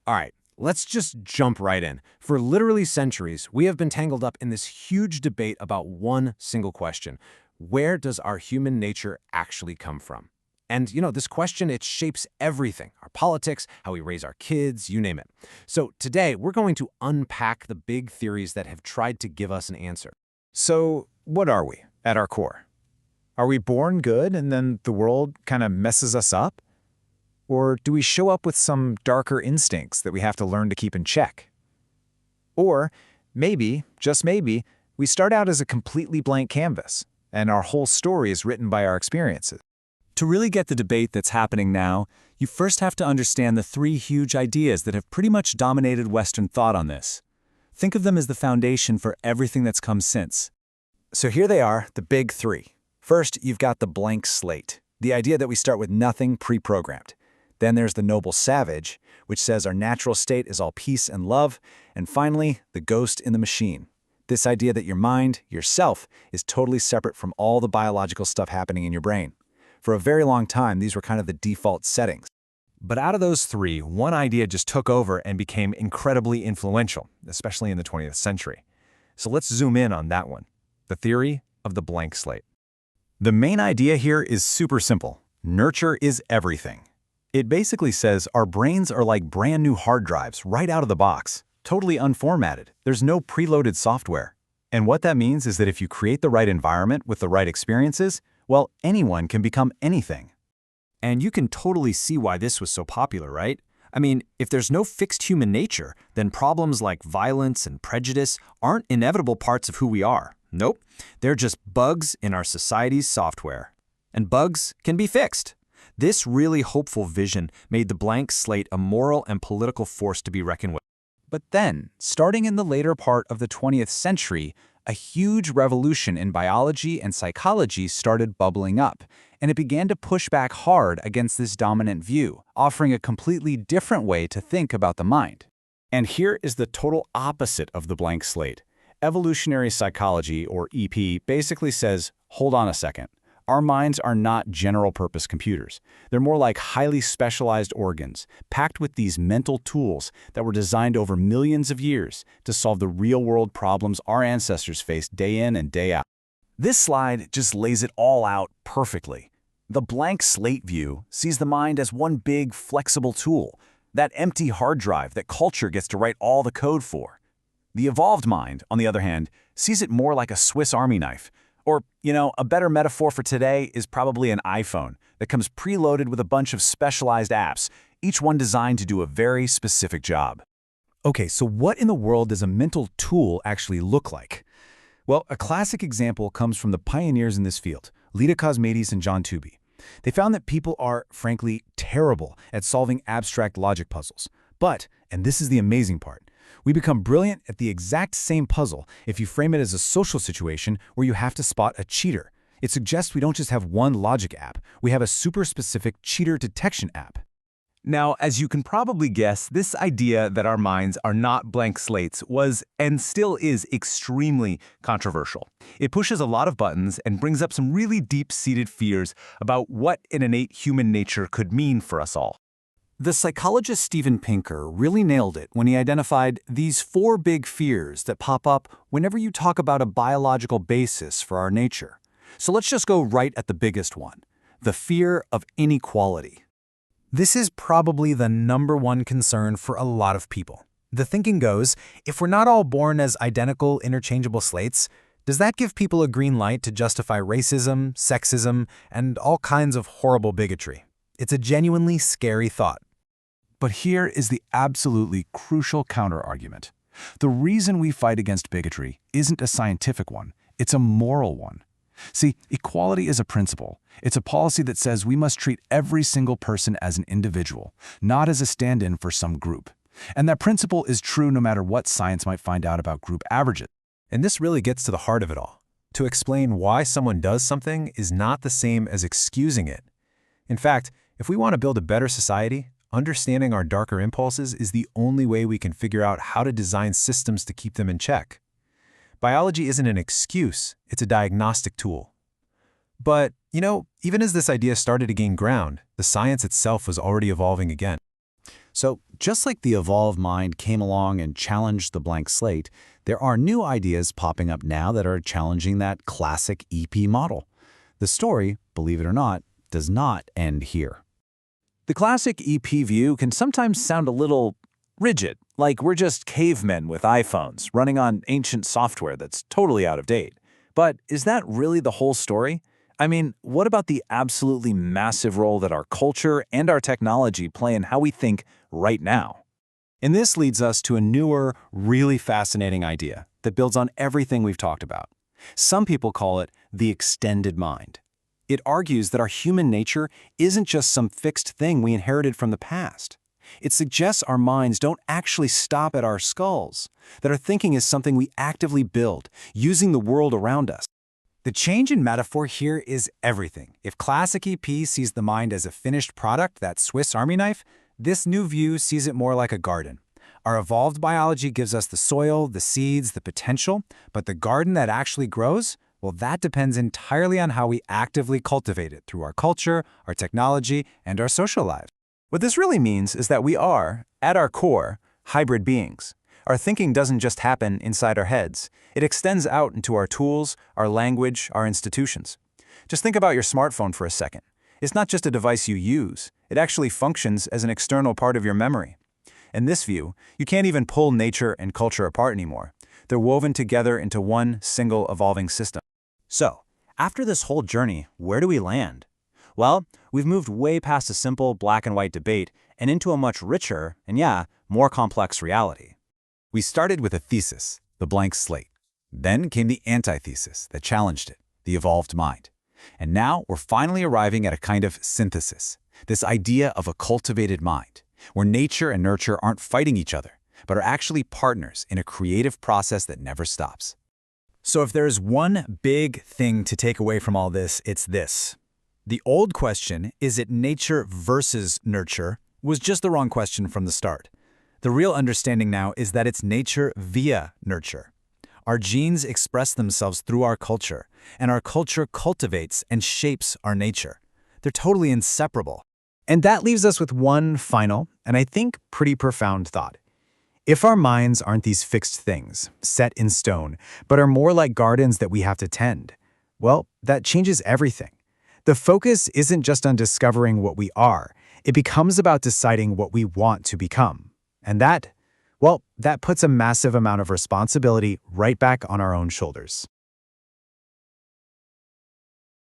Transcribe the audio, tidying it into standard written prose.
All right, let's just jump right in. For literally centuries, we have been tangled up in this huge debate about one single question. Where does our human nature actually come from? And, this question, it shapes everything, our politics, how we raise our kids, you name it. So today, we're going to unpack the big theories that have tried to give us an answer. So, what are we at our core? Are we born good and then the world kind of messes us up? Or do we show up with some darker instincts that we have to learn to keep in check? Or maybe, just maybe, we start out as a completely blank canvas, and our whole story is written by our experiences. To really get the debate that's happening now, you first have to understand the three huge ideas that have pretty much dominated Western thought on this. Think of them as the foundation for everything that's come since. So here they are, the big three. First, you've got the blank slate, the idea that we start with nothing pre-programmed. Then there's the noble savage, which says our natural state is all peace and love. And finally, the ghost in the machine. This idea that your mind, yourself, is totally separate from all the biological stuff happening in your brain. For a very long time, these were kind of the default settings. But out of those three, one idea just took over and became incredibly influential, especially in the 20th century. So let's zoom in on that one, the theory of the blank slate. The main idea here is super simple. Nurture is everything. It basically says our brains are like brand new hard drives right out of the box, totally unformatted. There's no preloaded software. And what that means is that if you create the right environment with the right experiences, well, anyone can become anything. And you can totally see why this was so popular, right? I mean, if there's no fixed human nature, then problems like violence and prejudice aren't inevitable parts of who we are. Nope, they're just bugs in our society's software. And bugs can be fixed. This really hopeful vision made the blank slate a moral and political force to be reckoned with. But then, starting in the later part of the 20th century, a huge revolution in biology and psychology started bubbling up, and it began to push back hard against this dominant view, offering a completely different way to think about the mind. And here is the total opposite of the blank slate. Evolutionary psychology, or EP, basically says, hold on a second. Our minds are not general-purpose computers. They're more like highly specialized organs, packed with these mental tools that were designed over millions of years to solve the real-world problems our ancestors faced day in and day out. This slide just lays it all out perfectly. The blank slate view sees the mind as one big, flexible tool, that empty hard drive that culture gets to write all the code for. The evolved mind, on the other hand, sees it more like a Swiss Army knife. Or, a better metaphor for today is probably an iPhone that comes preloaded with a bunch of specialized apps, each one designed to do a very specific job. Okay, so what in the world does a mental tool actually look like? Well, a classic example comes from the pioneers in this field, Lida Cosmates and John Tooby. They found that people are, frankly, terrible at solving abstract logic puzzles. But, and this is the amazing part, we become brilliant at the exact same puzzle if you frame it as a social situation where you have to spot a cheater. It suggests we don't just have one logic app, we have a super specific cheater detection app. Now, as you can probably guess, this idea that our minds are not blank slates was and still is extremely controversial. It pushes a lot of buttons and brings up some really deep-seated fears about what an innate human nature could mean for us all. The psychologist Steven Pinker really nailed it when he identified these four big fears that pop up whenever you talk about a biological basis for our nature. So let's just go right at the biggest one, the fear of inequality. This is probably the #1 concern for a lot of people. The thinking goes, if we're not all born as identical, interchangeable slates, does that give people a green light to justify racism, sexism, and all kinds of horrible bigotry? It's a genuinely scary thought. But here is the absolutely crucial counterargument. The reason we fight against bigotry isn't a scientific one, it's a moral one. See, equality is a principle. It's a policy that says we must treat every single person as an individual, not as a stand-in for some group. And that principle is true no matter what science might find out about group averages. And this really gets to the heart of it all. To explain why someone does something is not the same as excusing it. In fact, if we want to build a better society, understanding our darker impulses is the only way we can figure out how to design systems to keep them in check. Biology isn't an excuse, it's a diagnostic tool. But, even as this idea started to gain ground, the science itself was already evolving again. So just like the evolved mind came along and challenged the blank slate, there are new ideas popping up now that are challenging that classic EP model. The story, believe it or not, does not end here. The classic EP view can sometimes sound a little rigid, like we're just cavemen with iPhones running on ancient software that's totally out of date. But is that really the whole story? I mean, what about the absolutely massive role that our culture and our technology play in how we think right now? And this leads us to a newer, really fascinating idea that builds on everything we've talked about. Some people call it the extended mind. It argues that our human nature isn't just some fixed thing we inherited from the past. It suggests our minds don't actually stop at our skulls, that our thinking is something we actively build, using the world around us. The change in metaphor here is everything. If classic EP sees the mind as a finished product, that Swiss Army knife, this new view sees it more like a garden. Our evolved biology gives us the soil, the seeds, the potential, but the garden that actually grows, well, that depends entirely on how we actively cultivate it through our culture, our technology, and our social lives. What this really means is that we are, at our core, hybrid beings. Our thinking doesn't just happen inside our heads. It extends out into our tools, our language, our institutions. Just think about your smartphone for a second. It's not just a device you use. It actually functions as an external part of your memory. In this view, you can't even pull nature and culture apart anymore. They're woven together into one single evolving system. So, after this whole journey, where do we land? Well, we've moved way past a simple black and white debate and into a much richer and, more complex reality. We started with a thesis, the blank slate. Then came the antithesis that challenged it, the evolved mind. And now we're finally arriving at a kind of synthesis, this idea of a cultivated mind, where nature and nurture aren't fighting each other, but are actually partners in a creative process that never stops. So if there's one big thing to take away from all this, it's this. The old question, is it nature versus nurture, was just the wrong question from the start. The real understanding now is that it's nature via nurture. Our genes express themselves through our culture, and our culture cultivates and shapes our nature. They're totally inseparable. And that leaves us with one final, and I think pretty profound thought. If our minds aren't these fixed things, set in stone, but are more like gardens that we have to tend, well, that changes everything. The focus isn't just on discovering what we are, it becomes about deciding what we want to become. And that puts a massive amount of responsibility right back on our own shoulders.